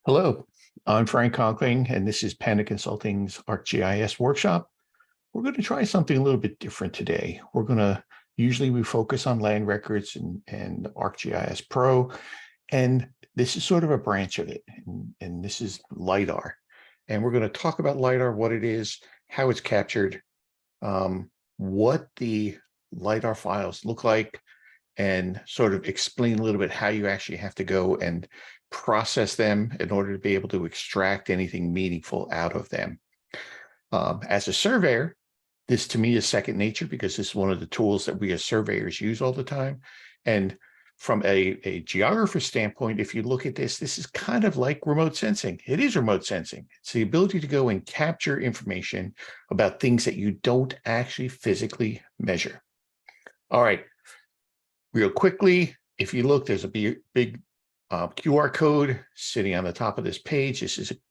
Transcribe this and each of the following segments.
Hello, I'm Frank Conkling, and this is Panda Consulting's ArcGIS workshop. We're going to try something a little bit different today. Usually we focus on land records and ArcGIS Pro, and this is sort of a branch of it, and this is Lidar. And we're going to talk about Lidar, what it is, how it's captured, what the Lidar files look like, and sort of explain a little bit how you actually have to go and process them in order to be able to extract anything meaningful out of them. As a surveyor, this to me is second nature because this is one of the tools that we as surveyors use all the time. And from a geographer standpoint, if you look at this, this is kind of like remote sensing. It is remote sensing. It's the ability to go and capture information about things that you don't actually physically measure. All right, real quickly, if you look, there's a big QR code sitting on the top of this page.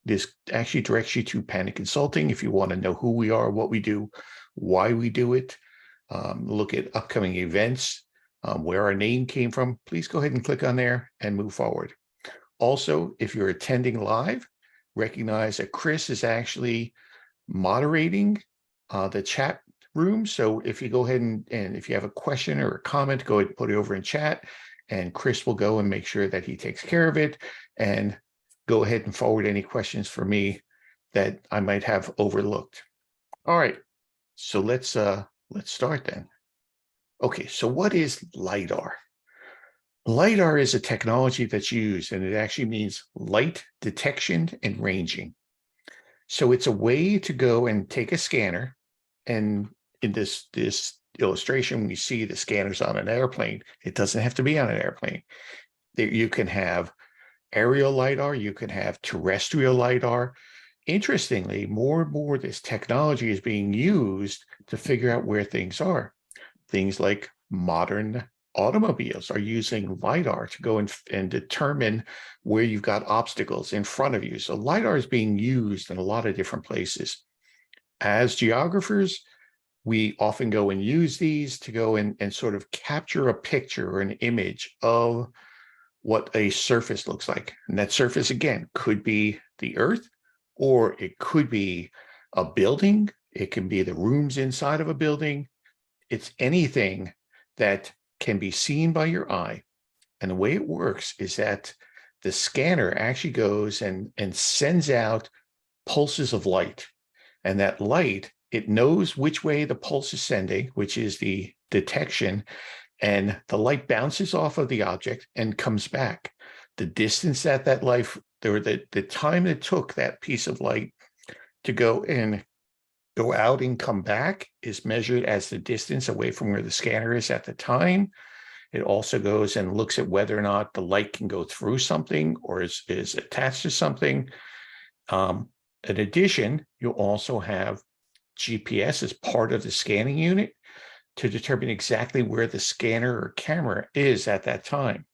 This actually directs you to Panda Consulting if you want to know who we are, what we do, why we do it, look at upcoming events, where our name came from. Please go ahead and click on there and move forward. Also, if you're attending live, recognize that Chris is actually moderating the chat room. So if you go ahead and if you have a question or a comment, go ahead and put it over in chat, and Chris will go and make sure that he takes care of it, and go ahead and forward any questions for me that I might have overlooked. All right, so let's start then. Okay, so what is LIDAR? LIDAR is a technology that's used, and it actually means light detection and ranging. So it's a way to go and take a scanner, and in this illustration, when you see the scanners on an airplane, it doesn't have to be on an airplane. You can have aerial LIDAR, you can have terrestrial LIDAR. Interestingly, more and more this technology is being used to figure out where things are. Things like modern automobiles are using LIDAR to go and determine where you've got obstacles in front of you. So LIDAR is being used in a lot of different places. As geographers, we often go and use these to go and sort of capture a picture or an image of what a surface looks like. And that surface, again, could be the earth, or it could be a building. It can be the rooms inside of a building. It's anything that can be seen by your eye. And the way it works is that the scanner actually goes and sends out pulses of light. And that light, it knows which way the pulse is sending, which is the detection, and the light bounces off of the object and comes back. The distance that light, or the time it took that piece of light to go out and come back is measured as the distance away from where the scanner is at the time. It also goes and looks at whether or not the light can go through something or is attached to something. In addition, you'll also have GPS as part of the scanning unit to determine exactly where the scanner or camera is at that time.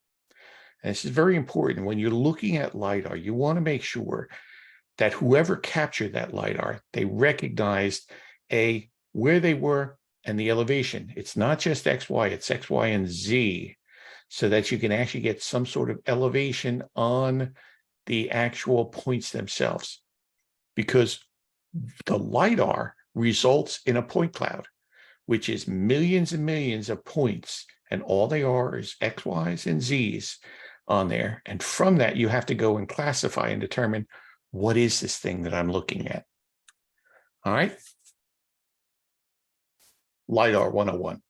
And this is very important. When you're looking at LIDAR, you want to make sure that whoever captured that LIDAR, they recognized where they were and the elevation. It's not just X, Y, it's X, Y, and Z, so that you can actually get some sort of elevation on the actual points themselves. Because the LIDAR results in a point cloud, which is millions and millions of points, and all they are is X, Y's, and Z's on there. And from that, you have to go and classify and determine what is this thing that I'm looking at. All right. LIDAR 101.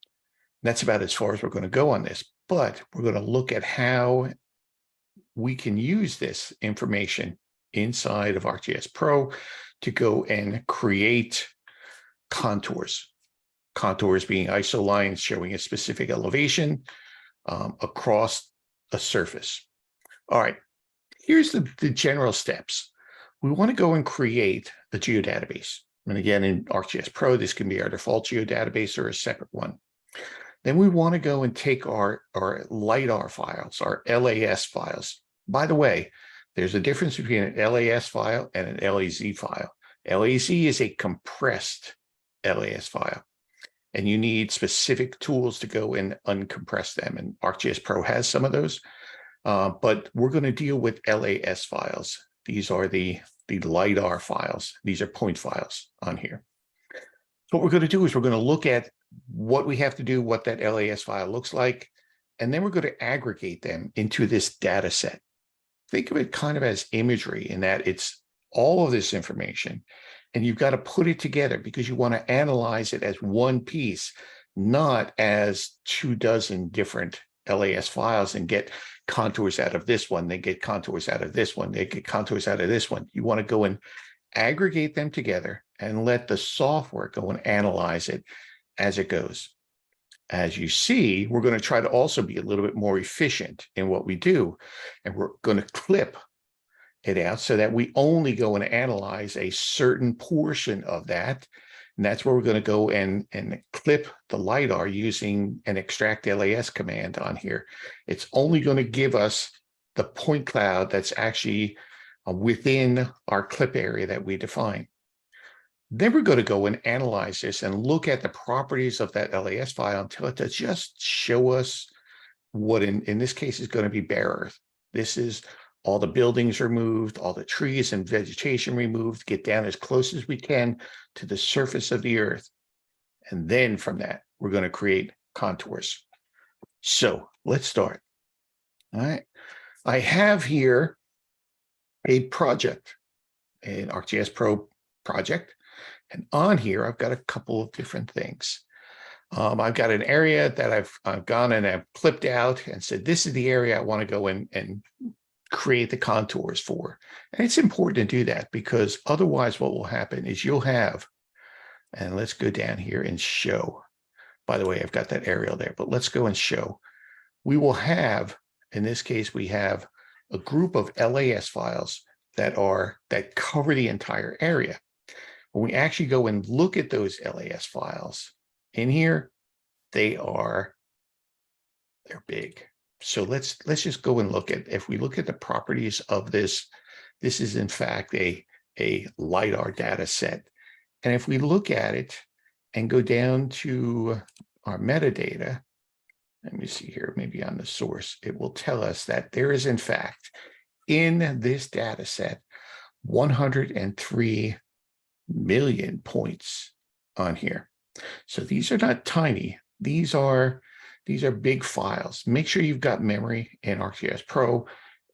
That's about as far as we're going to go on this, but we're going to look at how we can use this information inside of ArcGIS Pro to go and create contours. Contours being iso lines showing a specific elevation across a surface. All right, here's the general steps. We want to go and create a geodatabase. And again, in ArcGIS Pro, this can be our default geodatabase or a separate one. Then we want to go and take our LIDAR files, our LAS files. By the way, there's a difference between an LAS file and an LAZ file. LAZ is a compressed LAS file, and you need specific tools to go and uncompress them. And ArcGIS Pro has some of those, but we're going to deal with LAS files. These are the Lidar files. These are point files on here. So what we're going to do is we're going to look at what we have to do, what that LAS file looks like, and then we're going to aggregate them into this data set. Think of it kind of as imagery in that it's all of this information, and you've got to put it together because you want to analyze it as one piece, not as 24 different LAS files and get contours out of this one, they get contours out of this one, they get contours out of this one. You want to go and aggregate them together and let the software go and analyze it as it goes. As you see, we're going to try to also be a little bit more efficient in what we do, and we're going to clip it out so that we only go and analyze a certain portion of that. And that's where we're going to go and clip the LiDAR using an extract LAS command on here. It's only going to give us the point cloud that's actually within our clip area that we define. Then we're going to go and analyze this and look at the properties of that LAS file and tell it to just show us what in this case is going to be bare earth. This is all the buildings removed, all the trees and vegetation removed, get down as close as we can to the surface of the earth. And then from that, we're going to create contours. So let's start. All right. I have here a project, an ArcGIS Pro project. And on here, I've got a couple of different things. I've got an area that I've gone and I've clipped out and said, this is the area I want to go in and create the contours for. And it's important to do that because otherwise what will happen is you'll have, and let's go down here and show. By the way, I've got that aerial there, but let's go and show. We will have, in this case, we have a group of LAS files that cover the entire area. When we actually go and look at those LAS files in here, they're big. So let's just go and look at, if we look at the properties of this is in fact a LiDAR data set. And if we look at it and go down to our metadata, let me see here, maybe on the source, it will tell us that there is in fact in this data set 103 million points on here. So these are not tiny. These are big files. Make sure you've got memory in ArcGIS Pro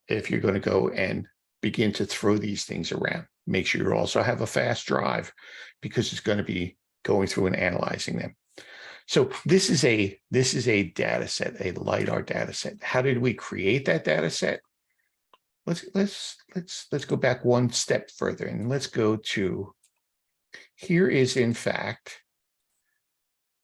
if you're going to go and begin to throw these things around. Make sure you also have a fast drive because it's going to be going through and analyzing them. So this is a data set, a LiDAR data set. How did we create that data set? Let's go back one step further and let's go to, here is in fact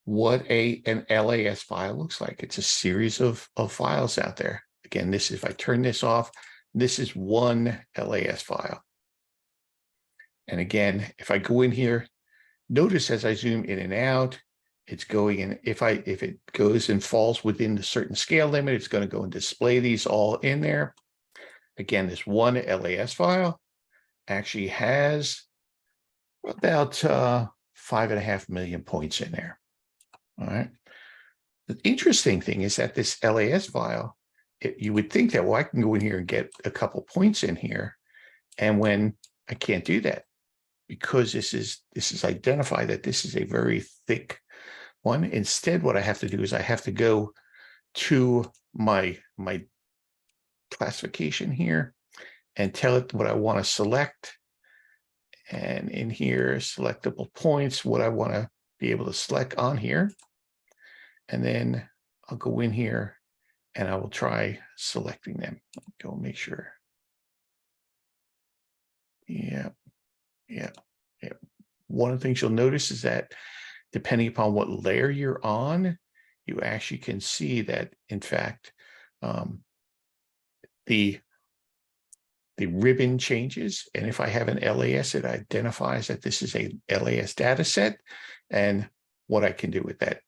what an LAS file looks like. It's a series of files out there. Again, this, if I turn this off, this is one LAS file. And again, if I go in here, notice as I zoom in and out, it's going in. If it goes and falls within the certain scale limit, it's going to go and display these all in there. Again, this one LAS file actually has about 5.5 million points in there. All right. The interesting thing is that this LAS file, you would think that, well, I can go in here and get a couple points in here. And when I can't do that, because this is identified that this is a very thick one. Instead, what I have to do is I have to go to my classification here and tell it what I want to select. And in here, selectable points, what I want to be able to select on here. And then I'll go in here and I will try selecting them. Go make sure. Yeah. One of the things you'll notice is that depending upon what layer you're on, you actually can see that, in fact, the ribbon changes. And if I have an LAS, it identifies that this is a LAS data set and what I can do with that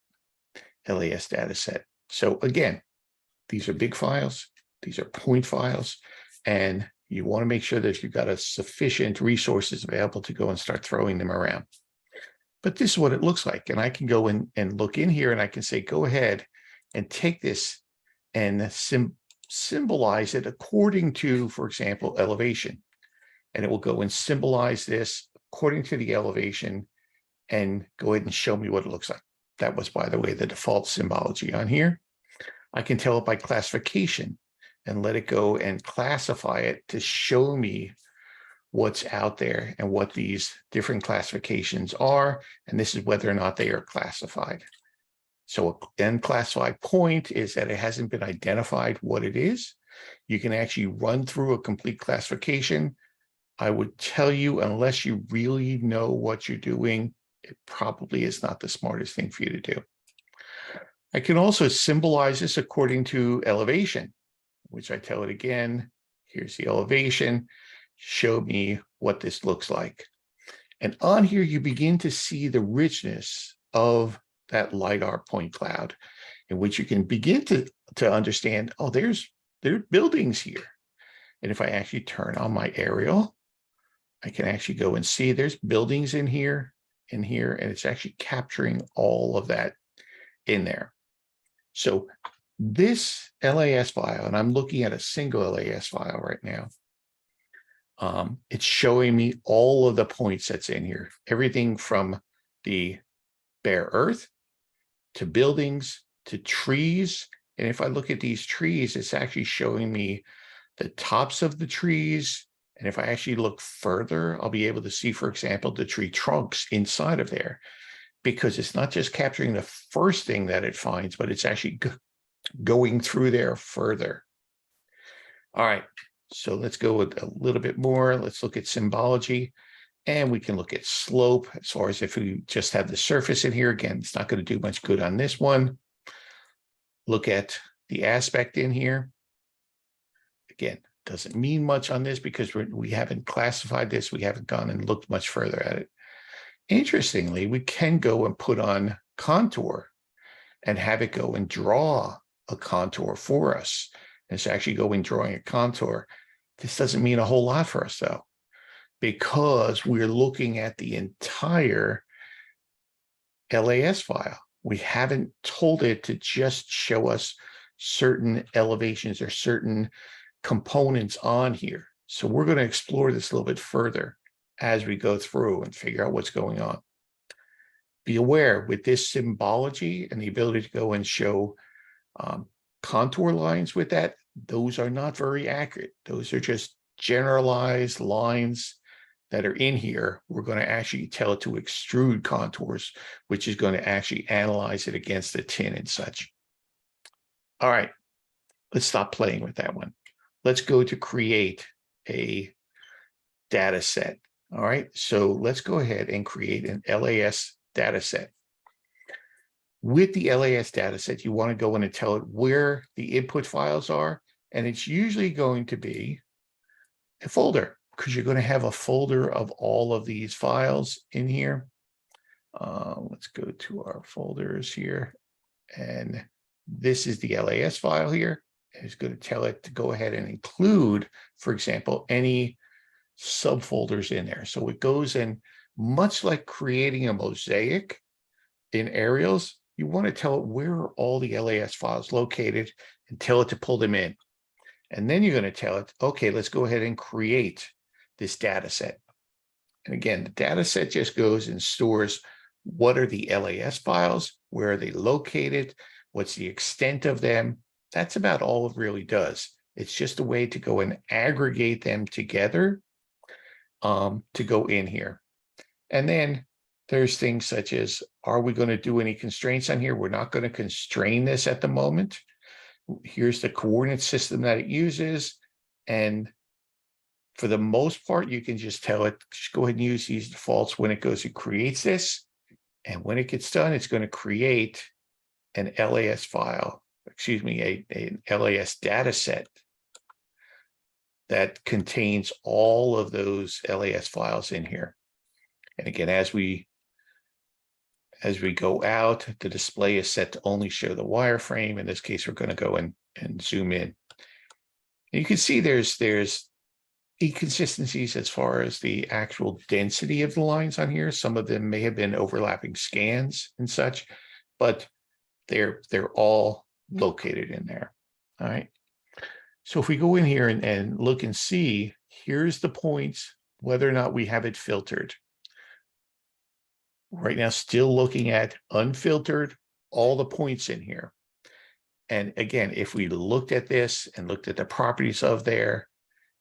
LAS data set. So again, these are big files. These are point files. And you want to make sure that you've got a sufficient resources available to go and start throwing them around. But this is what it looks like. And I can go in and look in here and I can say, go ahead and take this and symbolize it according to, for example, elevation. and it will go and symbolize this according to the elevation and go ahead and show me what it looks like. That was, by the way, the default symbology on here. I can tell it by classification and let it go and classify it to show me what's out there and what these different classifications are. And this is whether or not they are classified. So an unclassified point is that it hasn't been identified what it is. You can actually run through a complete classification. I would tell you, unless you really know what you're doing, it probably is not the smartest thing for you to do. I can also symbolize this according to elevation, which I tell it again, here's the elevation, show me what this looks like. And on here, you begin to see the richness of that LiDAR point cloud, in which you can begin to understand, oh, there are buildings here. And if I actually turn on my aerial, I can actually go and see there's buildings in here, and it's actually capturing all of that in there. So this LAS file, and I'm looking at a single LAS file right now, it's showing me all of the points that's in here, everything from the bare earth to buildings to trees. And if I look at these trees, it's actually showing me the tops of the trees. And if I actually look further, I'll be able to see, for example, the tree trunks inside of there, because it's not just capturing the first thing that it finds, but it's actually going through there further. All right, so let's go with a little bit more. Let's look at symbology, and we can look at slope as far as if we just have the surface in here. Again, it's not going to do much good on this one. Look at the aspect in here. Again, doesn't mean much on this because we haven't classified this. We haven't gone and looked much further at it. Interestingly, we can go and put on contour and have it go and draw a contour for us. And it's actually going drawing a contour. This doesn't mean a whole lot for us, though, because we're looking at the entire LAS file. We haven't told it to just show us certain elevations or certain components on here. So we're going to explore this a little bit further as we go through and figure out what's going on. Be aware, with this symbology and the ability to go and show contour lines with that, those are not very accurate. Those are just generalized lines that are in here. We're going to actually tell it to extrude contours, which is going to actually analyze it against the tin and such. All right, let's stop playing with that one. Let's go to create a data set. All right, so let's go ahead and create an LAS data set. With the LAS data set, you want to go in and tell it where the input files are, and it's usually going to be a folder, because you're going to have a folder of all of these files in here. Let's go to our folders here, and this is the LAS file here. It's going to tell it to go ahead and include, for example, any subfolders in there. So it goes in, much like creating a mosaic in aerials, you want to tell it where are all the LAS files located and tell it to pull them in. And then you're going to tell it, okay, let's go ahead and create this data set. And again, the data set just goes and stores what are the LAS files, where are they located, what's the extent of them. That's about all it really does. It's just a way to go and aggregate them together to go in here. And then there's things such as, are we going to do any constraints on here? We're not going to constrain this at the moment. Here's the coordinate system that it uses. And for the most part, you can just tell it, just go ahead and use these defaults when it goes and creates this. And when it gets done, it's going to create an LAS file, excuse me, an LAS data set that contains all of those LAS files in here. And again, as we go out, the display is set to only show the wireframe. In this case, we're going to go and zoom in. And you can see there's inconsistencies as far as the actual density of the lines on here. Some of them may have been overlapping scans and such, but they're all located in there. All right. So if we go in here and look and see, here's the points whether or not we have it filtered. Right now, still looking at unfiltered, all the points in here. And again, if we looked at this and looked at the properties of there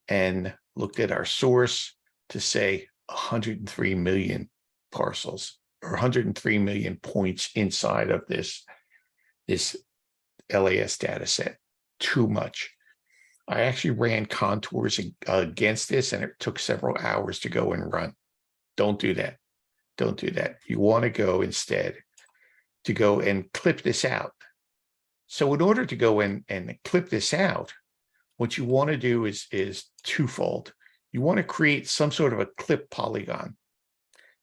and looked at our source to say 103 million parcels or 103 million points inside of this LAS data set, too much. I actually ran contours against this, and it took several hours to go and run. Don't do that. Don't do that. You want to go instead to go and clip this out. So in order to go in and clip this out, what you want to do is twofold. You want to create some sort of a clip polygon.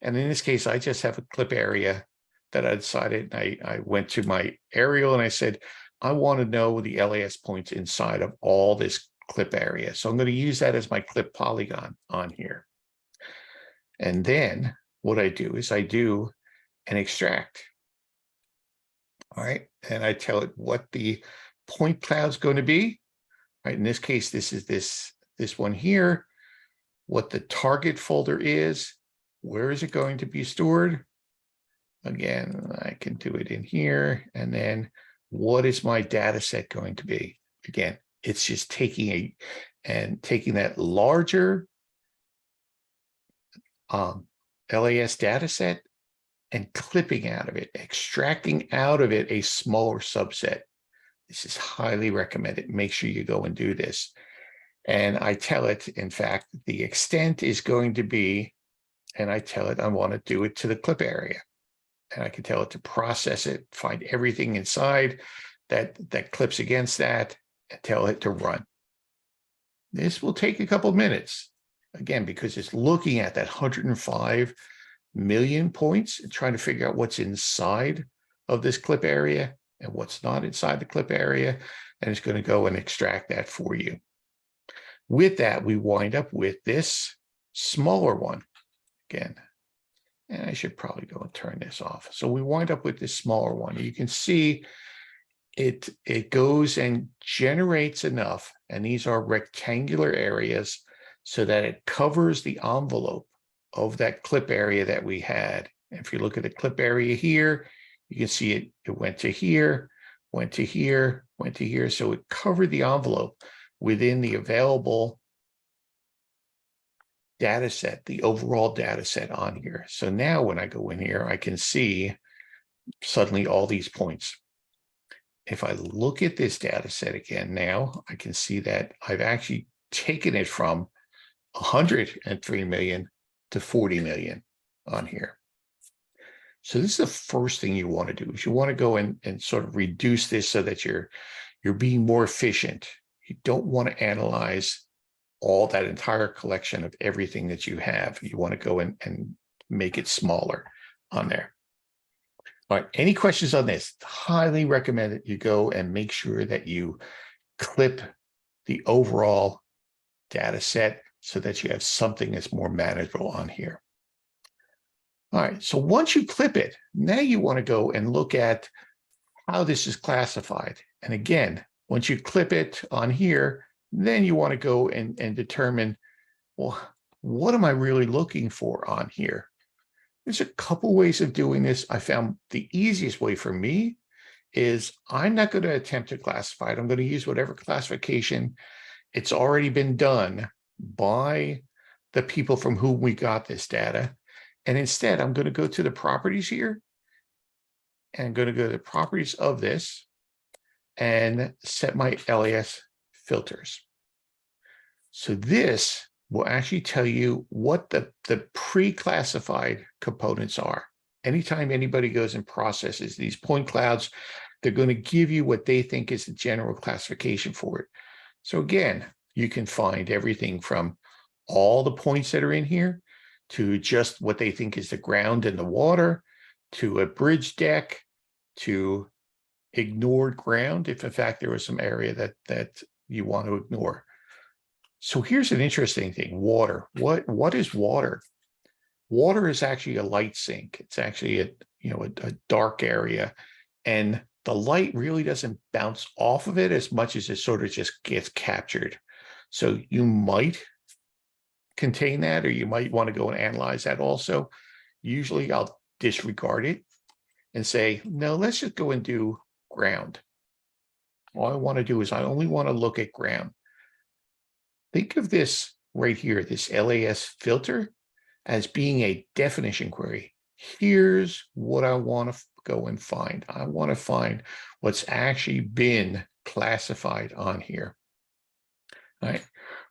And in this case, I just have a clip area that I decided. I went to my aerial and I said, I want to know the LAS points inside of all this clip area. So I'm going to use that as my clip polygon on here. And then what I do is I do an extract. All right. And I tell it what the point cloud's going to be. Right. In this case, this is this one here, what the target folder is, where is it going to be stored? Again, I can do it in here. And then what is my data set going to be? Again, it's just taking that larger LAS data set and clipping out of it, extracting out of it a smaller subset. This is highly recommended. Make sure you go and do this. And I tell it, in fact, the extent is going to be, and I tell it I want to do it to the clip area. And I can tell it to process it, find everything inside that clips against that, and tell it to run. This will take a couple of minutes, again, because it's looking at that 105 million points and trying to figure out what's inside of this clip area and what's not inside the clip area. And it's going to go and extract that for you. With that, we wind up with this smaller one again. And I should probably go and turn this off. So we wind up with this smaller one. You can see it goes and generates enough, and these are rectangular areas, so that it covers the envelope of that clip area that we had. And if you look at the clip area here, you can see it went to here, went to here, went to here. So it covered the envelope within the available data set, the overall data set on here. So now when I go in here, I can see suddenly all these points. If I look at this data set again now, I can see that I've actually taken it from 103 million to 40 million on here. So this is the first thing you want to do, is you want to go and sort of reduce this so that you're being more efficient. You don't want to analyze all that entire collection of everything that you have. You want to go and make it smaller on there. All right, any questions on this? Highly recommend that you go and make sure that you clip the overall data set so that you have something that's more manageable on here. All right, so once you clip it, now you want to go and look at how this is classified. And again, once you clip it on here, then you want to go and determine, well, what am I really looking for on here? There's a couple ways of doing this. I found the easiest way for me is I'm not going to attempt to classify it. I'm going to use whatever classification it's already been done by the people from whom we got this data. And instead, I'm going to go to the properties here, and I'm going to go to the properties of this and set my LAS filters. So this will actually tell you what the pre-classified components are. Anytime anybody goes and processes these point clouds, they're going to give you what they think is the general classification for it. So again, you can find everything from all the points that are in here to just what they think is the ground and the water, to a bridge deck, to ignored ground, if in fact there was some area that you want to ignore. So here's an interesting thing, water. What is water? Water is actually a light sink. It's actually a dark area, and the light really doesn't bounce off of it as much as it sort of just gets captured. So you might contain that, or you might want to go and analyze that also. Usually I'll disregard it and say, no, let's just go and do ground. All I want to do is I only want to look at ground. Think of this right here, this LAS filter, as being a definition query. Here's what I want to go and find. I want to find what's actually been classified on here. All right.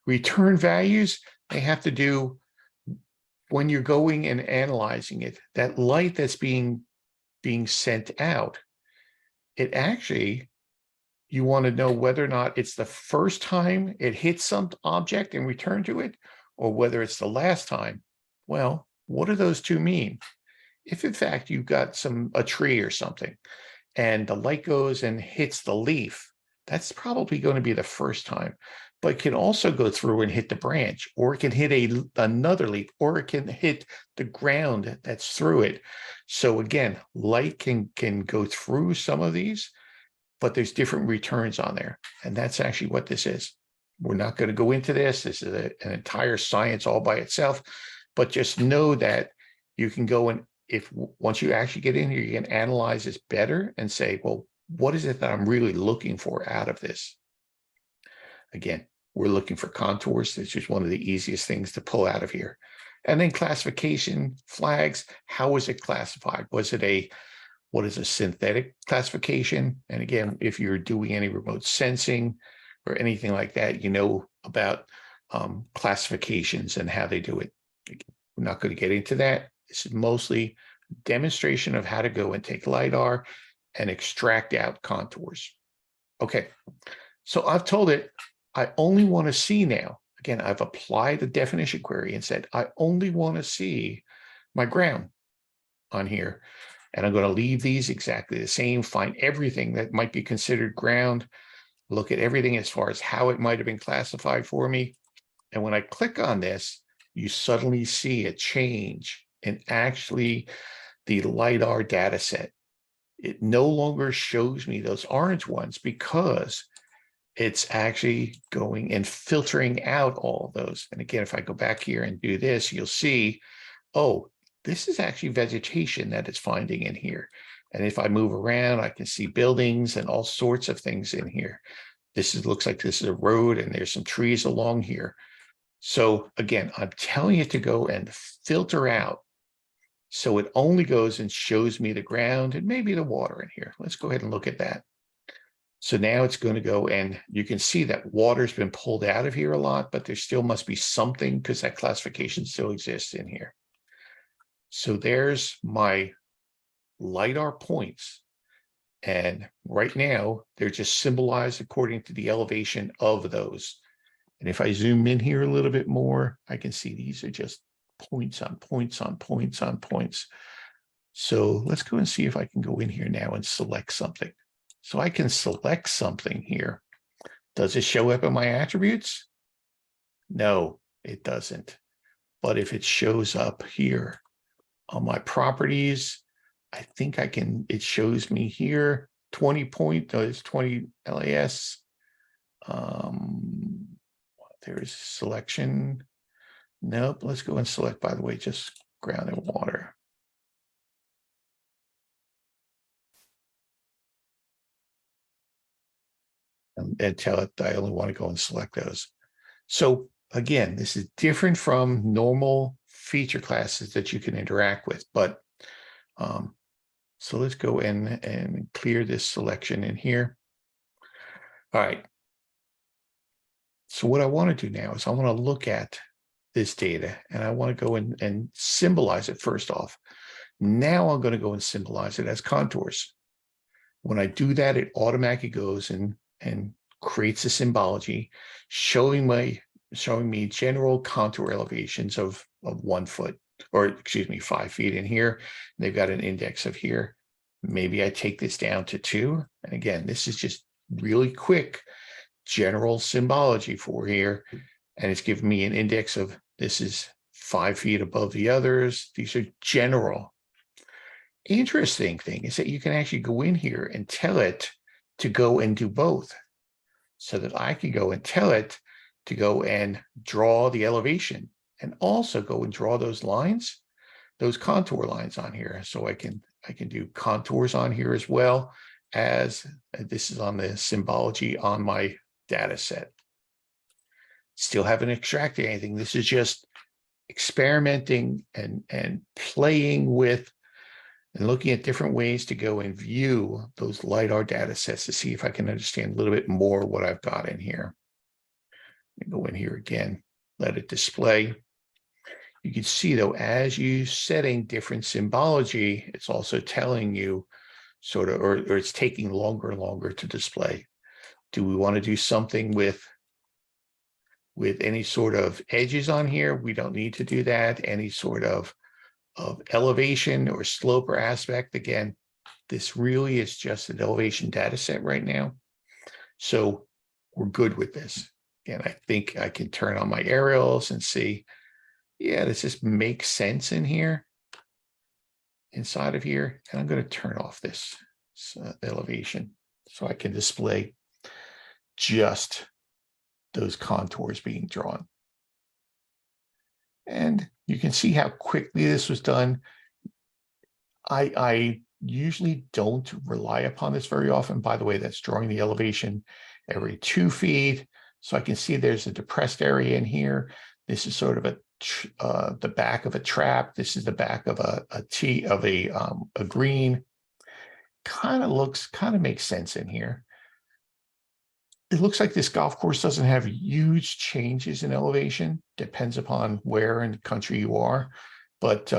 Return values, they have to do when you're going and analyzing it, that light that's being sent out, it actually, you want to know whether or not it's the first time it hits some object and return to it, or whether it's the last time. Well, what do those two mean? If in fact you've got a tree or something, and the light goes and hits the leaf, that's probably going to be the first time. But it can also go through and hit the branch, or it can hit another leaf, or it can hit the ground that's through it. So again, light can go through some of these, but there's different returns on there. And that's actually what this is. We're not going to go into this. This is an entire science all by itself, but just know that you can go and once you actually get in here, you can analyze this better and say, well, what is it that I'm really looking for out of this? Again, we're looking for contours. This is one of the easiest things to pull out of here. And then classification flags. How was it classified? Was it what is a synthetic classification? And again, if you're doing any remote sensing or anything like that, you know about classifications and how they do it. We're not going to get into that. This is mostly demonstration of how to go and take LiDAR and extract out contours. Okay, so I've told it I only want to see now. Again, I've applied the definition query and said, I only want to see my ground on here. And I'm going to leave these exactly the same, find everything that might be considered ground, look at everything as far as how it might have been classified for me. And when I click on this, you suddenly see a change in actually the LiDAR data set. It no longer shows me those orange ones because it's actually going and filtering out all of those. And again, if I go back here and do this, you'll see, oh, this is actually vegetation that it's finding in here. And if I move around, I can see buildings and all sorts of things in here. Looks like this is a road and there's some trees along here. So again, I'm telling it to go and filter out. So it only goes and shows me the ground and maybe the water in here. Let's go ahead and look at that. So now it's going to go, and you can see that water's been pulled out of here a lot, but there still must be something because that classification still exists in here. So there's my LiDAR points. And right now, they're just symbolized according to the elevation of those. And if I zoom in here a little bit more, I can see these are just points on points on points on points. So let's go and see if I can go in here now and select something. So I can select something here. Does it show up in my attributes? No, it doesn't. But if it shows up here on my properties, I think I can, it shows me here 20 point, there's 20 LAS. There's selection. Nope, let's go and select, by the way, just ground and water. And tell it I only want to go and select those. So again, this is different from normal feature classes that you can interact with, but so let's go in and clear this selection in here. All right. So what I want to do now is I want to look at this data and I want to go in and symbolize it first off. Now I'm going to go and symbolize it as contours. When I do that, it automatically goes and creates a symbology showing me general contour elevations of 1 foot, or excuse me, 5 feet in here. They've got an index of here. Maybe I take this down to 2. And again, this is just really quick general symbology for here. And it's giving me an index of, this is 5 feet above the others. These are general. Interesting thing is that you can actually go in here and tell it to go and do both, so that I can go and tell it to go and draw the elevation and also go and draw those lines, those contour lines on here. So I can do contours on here as well as this is on the symbology on my data set. Still haven't extracted anything. This is just experimenting and playing with and looking at different ways to go and view those LiDAR data sets to see if I can understand a little bit more what I've got in here. Go in here again, let it display. You can see though, as you setting different symbology, it's also telling you sort of, or it's taking longer and longer to display. Do we want to do something with any sort of edges on here? We don't need to do that. Any sort of elevation or slope or aspect. Again, this really is just an elevation data set right now. So we're good with this. And I think I can turn on my aerials and see, yeah, this just makes sense in here, inside of here. And I'm going to turn off this elevation so I can display just those contours being drawn. And you can see how quickly this was done. I usually don't rely upon this very often. By the way, that's drawing the elevation every 2 feet. So I can see there's a depressed area in here. This is sort of the back of a trap. This is the back of a green. Kind of makes sense in here. It looks like this golf course doesn't have huge changes in elevation. Depends upon where in the country you are. But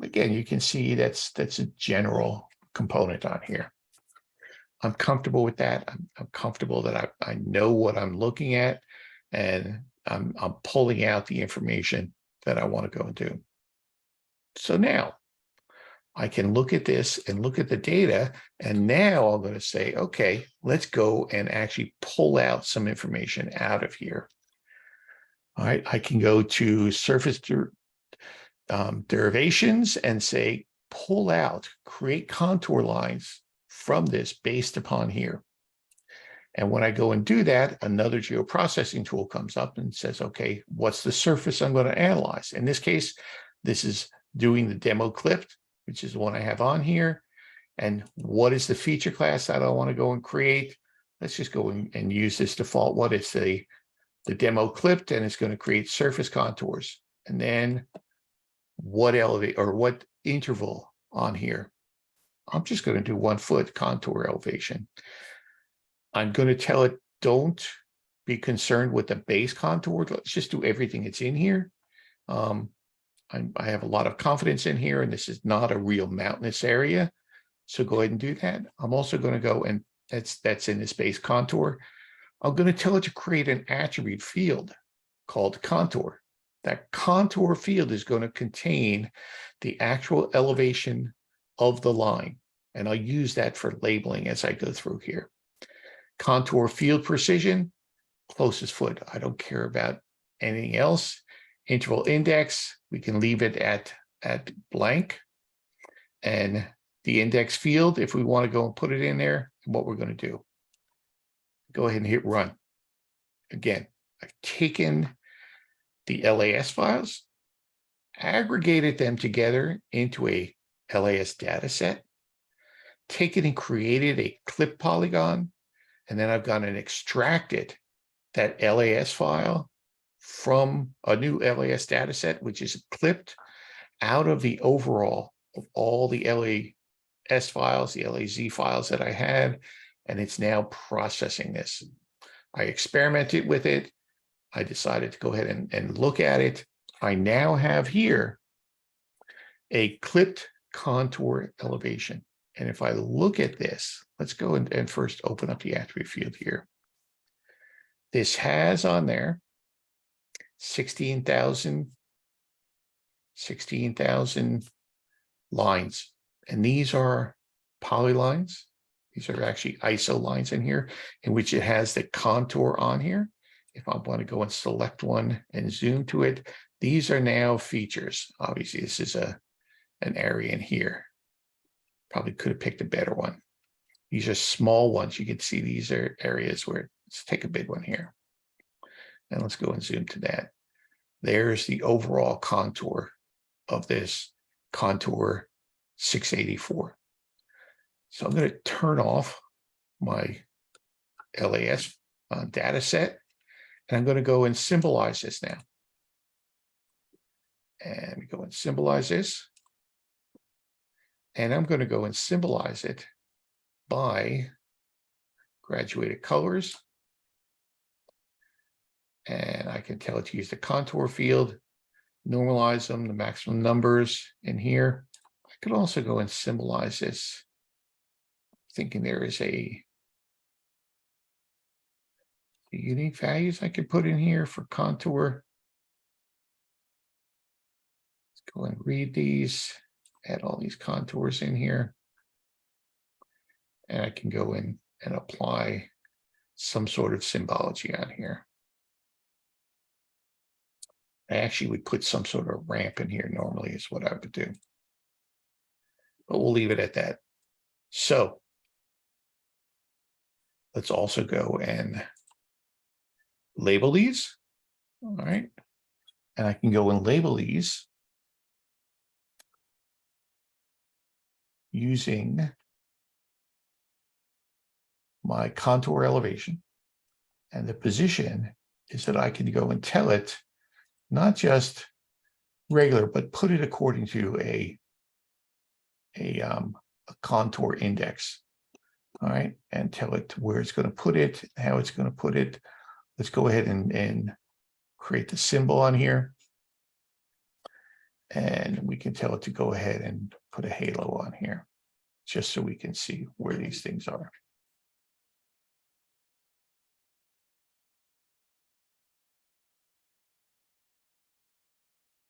again, you can see that's a general component on here. I'm comfortable with that. I'm comfortable that I know what I'm looking at, and I'm pulling out the information that I want to go and do. So now I can look at this and look at the data, and now I'm going to say, okay, let's go and actually pull out some information out of here. All right, I can go to surface derivations and say, pull out, create contour lines from this based upon here. And when I go and do that, another geoprocessing tool comes up and says, okay, what's the surface I'm going to analyze? In this case, this is doing the demo clip, which is the one I have on here. And what is the feature class that I want to go and create? Let's just go and use this default one. It's the demo clipped, and it's going to create surface contours. And then what elevate or what interval on here? I'm just going to do 1 foot contour elevation. I'm going to tell it, don't be concerned with the base contour. Let's just do everything that's in here. I have a lot of confidence in here, and this is not a real mountainous area. So go ahead and do that. I'm also going to go, and that's in this base contour. I'm going to tell it to create an attribute field called contour. That contour field is going to contain the actual elevation of the line. And I'll use that for labeling as I go through here. Contour field precision, closest foot. I don't care about anything else. Interval index, we can leave it at blank. And the index field, if we want to go and put it in there, what we're going to do. Go ahead and hit run. Again, I've taken the LAS files, aggregated them together into a LAS data set, taken and created a clip polygon, and then I've gone and extracted that LAS file from a new LAS data set, which is clipped out of the overall of all the LAS files, the LAZ files that I had, and it's now processing this. I experimented with it. I decided to go ahead and look at it. I now have here a clipped contour elevation. And if I look at this, let's go and first open up the attribute field here. This has on there 16,000 lines. And these are polylines. These are actually ISO lines in here, in which it has the contour on here. If I want to go and select one and zoom to it, these are now features. Obviously, this is an area in here. Probably could have picked a better one. These are small ones. You can see these are areas where, let's take a big one here. And let's go and zoom to that. there's the overall contour of this contour 684. So I'm going to turn off my LAS data set, and I'm going to go and symbolize this now. And we go and symbolize this. And I'm going to go and symbolize it by graduated colors. And I can tell it to use the contour field, normalize them, the maximum numbers in here. I could also go and symbolize this, thinking there is a unique values I could put in here for contour. Let's go and read these, add all these contours in here. And I can go in and apply some sort of symbology on here. I actually would put some sort of ramp in here normally is what I would do. But we'll leave it at that. So let's also go and label these. All right. And I can go and label these using my contour elevation. And the position is that I can go and tell it not just regular, but put it according to a contour index. All right, and tell it where it's going to put it, how it's going to put it. Let's go ahead and create the symbol on here. And we can tell it to go ahead and put a halo on here, just so we can see where these things are.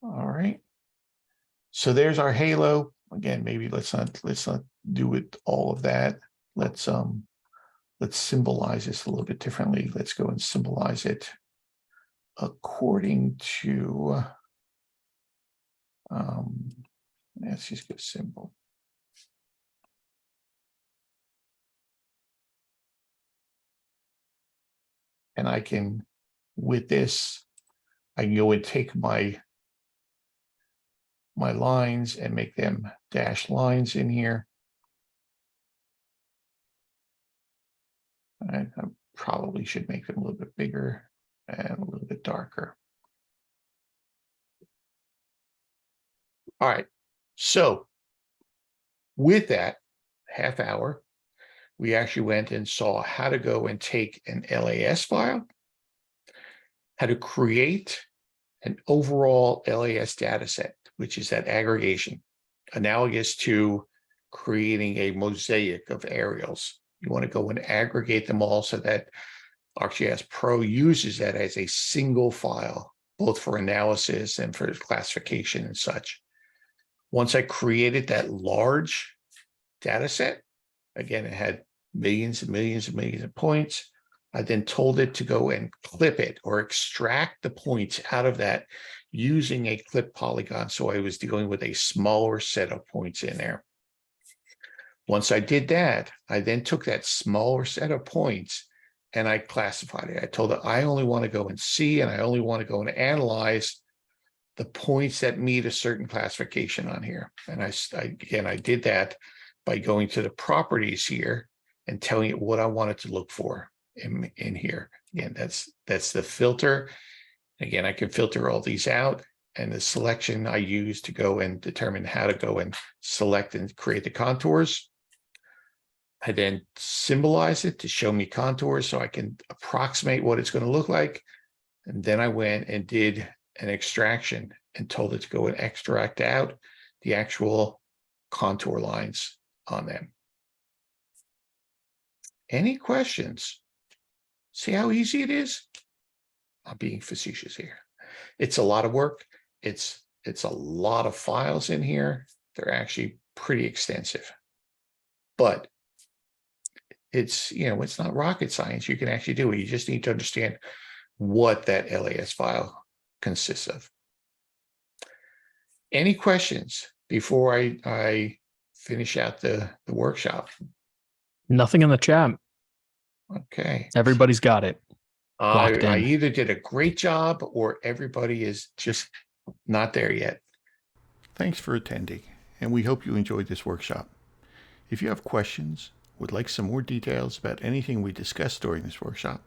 All right. So there's our halo. Again, maybe let's not do it all of that. Let's symbolize this a little bit differently. Let's go and symbolize it according to let's just get a symbol. And I can, with this, I can go and take my lines and make them dashed lines in here. I probably should make them a little bit bigger and a little bit darker. All right, so with that half hour, we actually went and saw how to go and take an LAS file, how to create an overall LAS data set, which is that aggregation, analogous to creating a mosaic of aerials. You want to go and aggregate them all so that ArcGIS Pro uses that as a single file, both for analysis and for classification and such. Once I created that large data set, again, it had millions and millions and millions of points. I then told it to go and clip it or extract the points out of that using a clip polygon. So I was dealing with a smaller set of points in there. Once I did that, I then took that smaller set of points and I classified it. I told it I only want to go and see, and I only want to go and analyze the points that meet a certain classification on here. And I did that by going to the properties here and telling it what I wanted to look for in here. Again, that's the filter. Again, I can filter all these out, and the selection I use to go and determine how to go and select and create the contours. I then symbolize it to show me contours so I can approximate what it's going to look like. And then I went and did an extraction and told it to go and extract out the actual contour lines on them. Any questions? See how easy it is? I'm being facetious here. It's a lot of work. It's a lot of files in here. They're actually pretty extensive, but it's, it's not rocket science. You can actually do it. You just need to understand what that LAS file consists of. Any questions before I finish out the workshop? Nothing in the chat. Okay. Everybody's got it. locked I in. either did a great job or everybody is just not there yet. Thanks for attending, and we hope you enjoyed this workshop. If you have questions, would like some more details about anything we discussed during this workshop,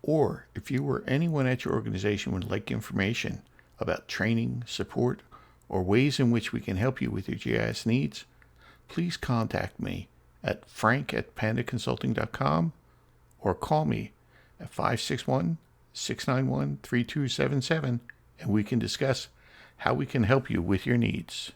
or if you or anyone at your organization would like information about training, support, or ways in which we can help you with your GIS needs, please contact me at frank@pandaconsulting.com or call me at 561-691-3277 and we can discuss how we can help you with your needs.